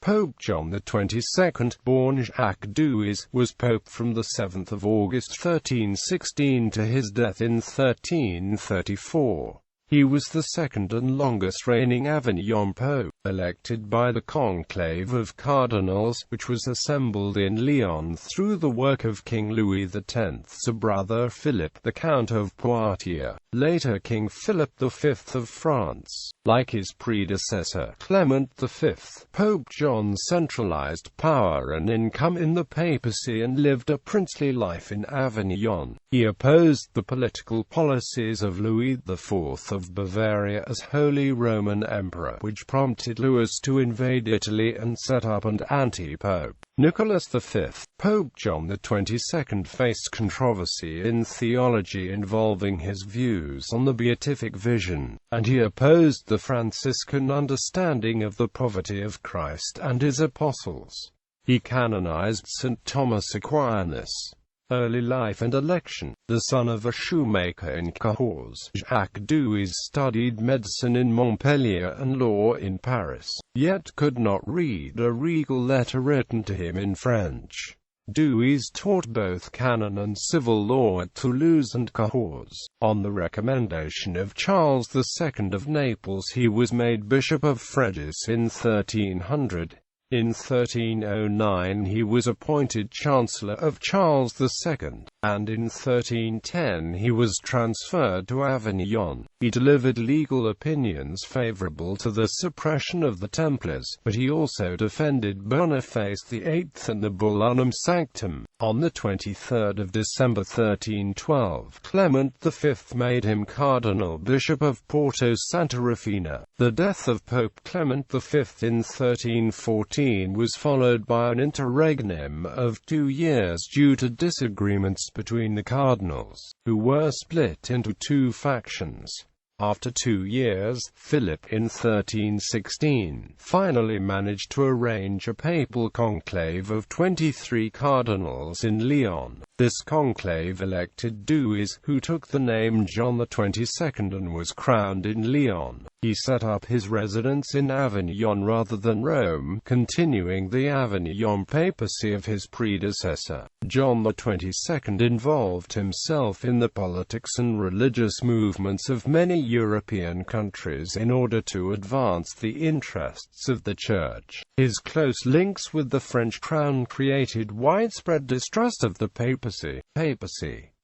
Pope John XXII, born Jacques Duèze, was pope from the 7th of August 1316 to his death in 1334. He was the second and longest reigning Avignon Pope, elected by the Conclave of Cardinals, which was assembled in Lyon through the work of King Louis X's brother Philip, the Count of Poitiers, later King Philip V of France. Like his predecessor, Clement V, Pope John centralized power and income in the papacy and lived a princely life in Avignon. He opposed the political policies of Louis IV of Bavaria as Holy Roman Emperor, which prompted Louis to invade Italy and set up an antipope. Nicholas V, Pope John XXII, faced controversy in theology involving his views on the beatific vision, and he opposed the Franciscan understanding of the poverty of Christ and his apostles. He canonized St. Thomas Aquinas. Early life and election. The son of a shoemaker in Cahors, Jacques Duèze studied medicine in Montpellier and law in Paris, yet could not read a regal letter written to him in French. Duèze taught both canon and civil law at Toulouse and Cahors. On the recommendation of Charles II of Naples, he was made Bishop of Fréjus in 1300. In 1309 he was appointed Chancellor of Charles II, and in 1310 he was transferred to Avignon. He delivered legal opinions favorable to the suppression of the Templars, but he also defended Boniface VIII and the bull Unum Sanctum. On the 23rd of December 1312, Clement V made him Cardinal Bishop of Porto Santa Rufina. The death of Pope Clement V in 1314 was followed by an interregnum of 2 years due to disagreements between the cardinals, who were split into 2 factions. After 2 years, Philip, in 1316, finally managed to arrange a papal conclave of 23 cardinals in Lyon. This conclave elected Duèze, who took the name John XXII and was crowned in Lyon. He set up his residence in Avignon rather than Rome, continuing the Avignon papacy of his predecessor. John XXII involved himself in the politics and religious movements of many European countries in order to advance the interests of the Church. His close links with the French crown created widespread distrust of the papacy.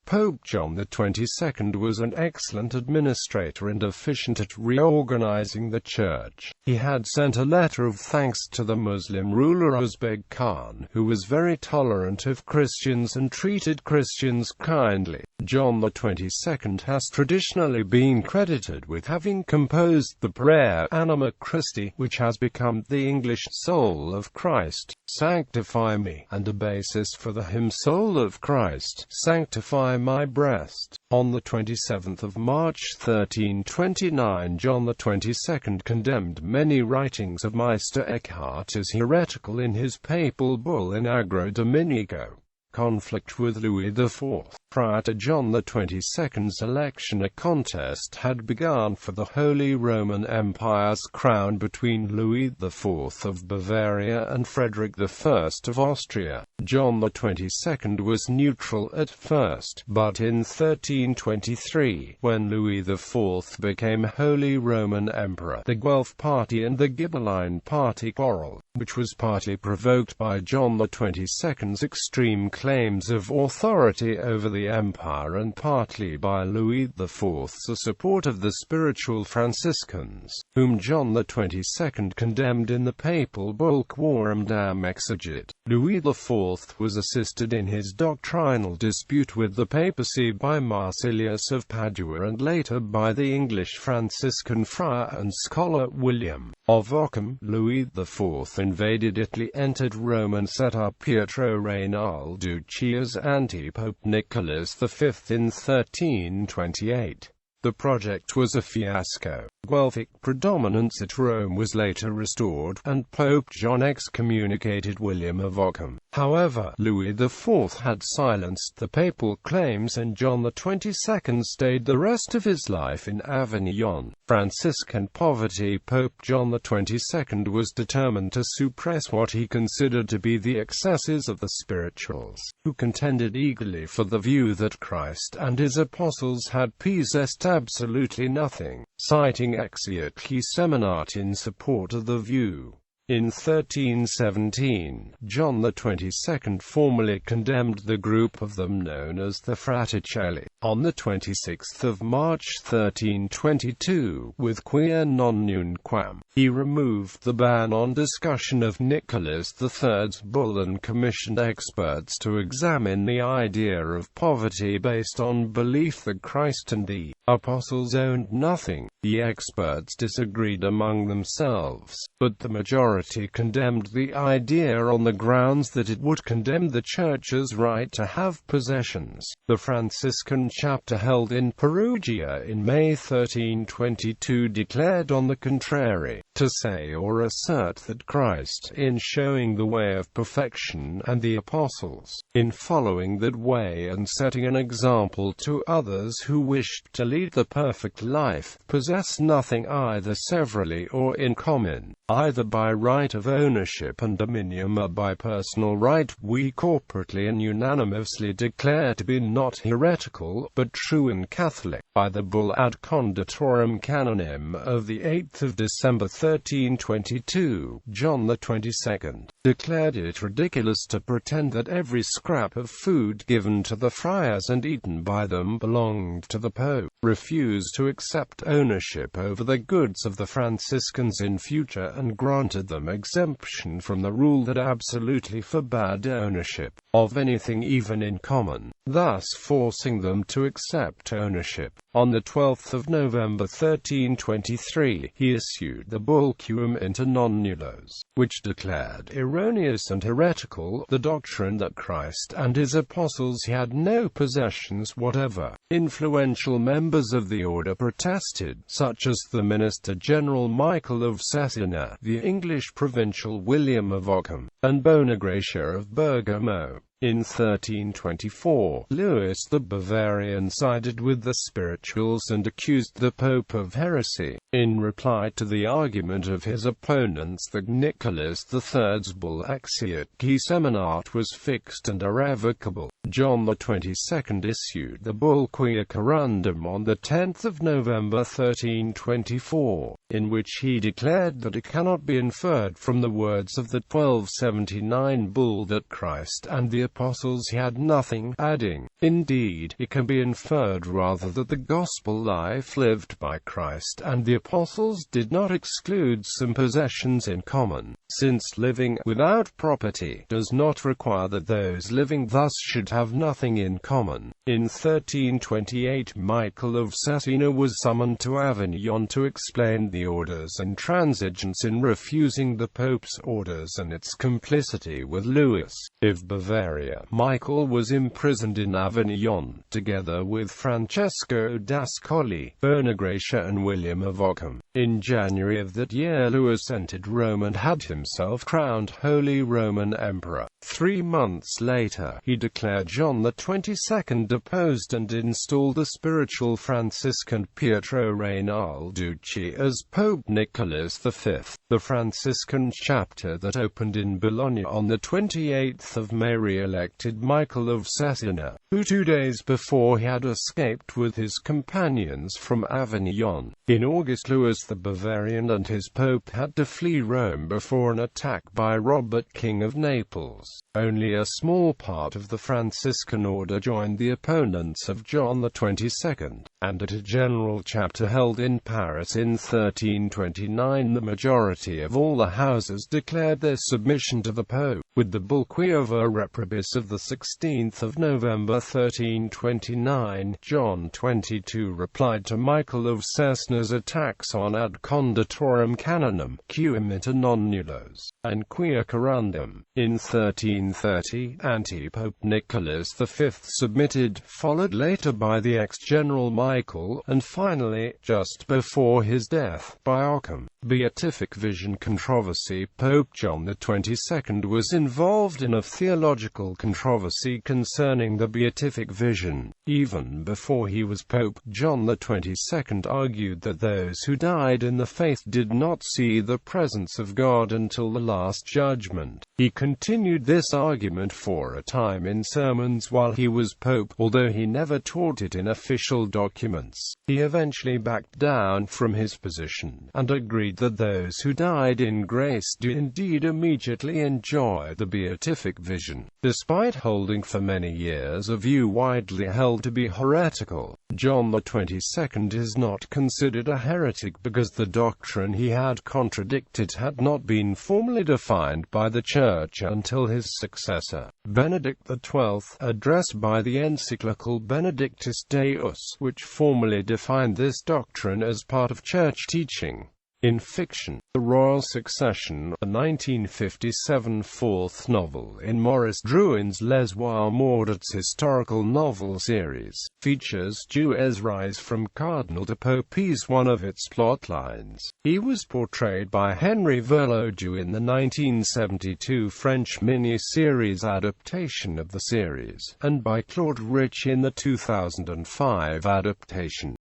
Pope John XXII was an excellent administrator and efficient at reorganizing the Church. He had sent a letter of thanks to the Muslim ruler Uzbeg Khan, who was very tolerant of Christians and treated Christians kindly. John XXII has traditionally been credited with having composed the prayer Anima Christi, which has become the English Soul of Christ, Sanctify Me, and a basis for the hymn Soul of Christ, Sanctify My Breast. On the 27th of March 1329, John XXII condemned many writings of Meister Eckhart as heretical in his papal bull In Agro Dominico. Conflict with Louis IV. Prior to John XXII's election, a contest had begun for the Holy Roman Empire's crown between Louis IV of Bavaria and Frederick I of Austria. John XXII was neutral at first, but in 1323, when Louis IV became Holy Roman Emperor, the Guelph party and the Ghibelline party quarreled, which was partly provoked by John XXII's extreme claims of authority over the empire and partly by Louis IV's support of the spiritual Franciscans, whom John XXII condemned in the papal bull Quorum Dam Exigit. Louis IV was assisted in his doctrinal dispute with the papacy by Marsilius of Padua and later by the English Franciscan friar and scholar William of Ockham. Louis IV invaded Italy, entered Rome and set up Pietro Reinalducci as antipope Nicholas V in 1328. The project was a fiasco. Guelphic predominance at Rome was later restored, and Pope John excommunicated William of Ockham. However, Louis IV had silenced the papal claims, and John XXII stayed the rest of his life in Avignon. Franciscan poverty. Pope John XXII was determined to suppress what he considered to be the excesses of the spirituals, who contended eagerly for the view that Christ and his apostles had possessed absolutely nothing, citing Exeat-He Seminat in support of the view. In 1317, John XXII formally condemned the group of them known as the Fraticelli. On 26 March 1322, with Quia non nunquam, he removed the ban on discussion of Nicholas III's bull and commissioned experts to examine the idea of poverty based on belief that Christ and the apostles owned nothing. The experts disagreed among themselves, but the majority condemned the idea on the grounds that it would condemn the Church's right to have possessions. The Franciscan chapter held in Perugia in May 1322 declared on the contrary, to say or assert that Christ, in showing the way of perfection, and the apostles, in following that way and setting an example to others who wished to lead the perfect life, possess nothing either severally or in common, either by right of ownership and dominion or by personal right, we corporately and unanimously declare to be not heretical, but true and Catholic. By the bull Ad Conditorum Canonem of 8 December 1322, John XXII declared it ridiculous to pretend that every scrap of food given to the friars and eaten by them belonged to the Pope, refused to accept ownership over the goods of the Franciscans in future, and granted them exemption from the rule that absolutely forbade ownership of anything even in common, thus forcing them to accept ownership. On 12 November 1323, he issued the bull Quum inter non nullos, which declared erroneous and heretical the doctrine that Christ and his apostles had no possessions whatever. Influential members of the order protested, such as the Minister General Michael of Cesena, the English provincial William of Ockham, and Bonagracia of Bergamo. In 1324, Louis the Bavarian sided with the spirituals and accused the Pope of heresy, in reply to the argument of his opponents that Nicholas III's bull Exeat-He Seminat was fixed and irrevocable. John XXII issued the bull Quia Corundum on 10 November 1324, in which he declared that it cannot be inferred from the words of the 1279 bull that Christ and the apostles had nothing, adding, indeed, it can be inferred rather that the gospel life lived by Christ and the apostles did not exclude some possessions in common, since living without property does not require that those living thus should have nothing in common. In 1328, Michael of Cesena was summoned to Avignon to explain the orders and transigence in refusing the Pope's orders and its complicity with Louis of Bavaria. Michael was imprisoned in Avignon, together with Francesco d'Ascoli, Bonagracia and William of Ockham. In January of that year, Louis entered Rome and had himself crowned Holy Roman Emperor. 3 months later, he declared John XXII deposed and installed the spiritual Franciscan Pietro Reinalducci as Pope Nicholas V. The Franciscan chapter that opened in Bologna on 28 May re-elected Michael of Cesena, who 2 days before had escaped with his companions from Avignon. In August, Louis the Bavarian and his pope had to flee Rome before an attack by Robert, King of Naples. Only a small part of the Franciscan order joined the opponents of John XXII, and at a general chapter held in Paris in 1329 the majority of all the houses declared their submission to the Pope. With the bull Quia Reprobis of 16 November 1329, John XXII replied to Michael of Cesena's attacks on Ad Conditorum Canonum, Quum inter non nullos, and Quia Corundum. In 1330, antipope Nicholas V submitted Alfred, followed later by the ex-General Michael, and finally, just before his death, by Occam. Beatific vision controversy. Pope John XXII was involved in a theological controversy concerning the beatific vision. Even before he was Pope, John XXII argued that those who died in the faith did not see the presence of God until the Last Judgment. He continued this argument for a time in sermons while he was Pope, although he never taught it in official documents. He eventually backed down from his position, and agreed that those who died in grace do indeed immediately enjoy the beatific vision, despite holding for many years a view widely held to be heretical. John XXII is not considered a heretic because the doctrine he had contradicted had not been formally defined by the Church until his successor, Benedict XII, addressed by the encyclical Benedictus Deus, which formally defined this doctrine as part of Church teaching. In fiction, The Royal Succession, a 1957 fourth novel in Maurice Drouin's Les Rois Mordaunt's historical novel series, features Duèze's rise from cardinal to pope as one of its plotlines. He was portrayed by Henri Segur in the 1972 French mini-series adaptation of the series, and by Claude Rich in the 2005 adaptation.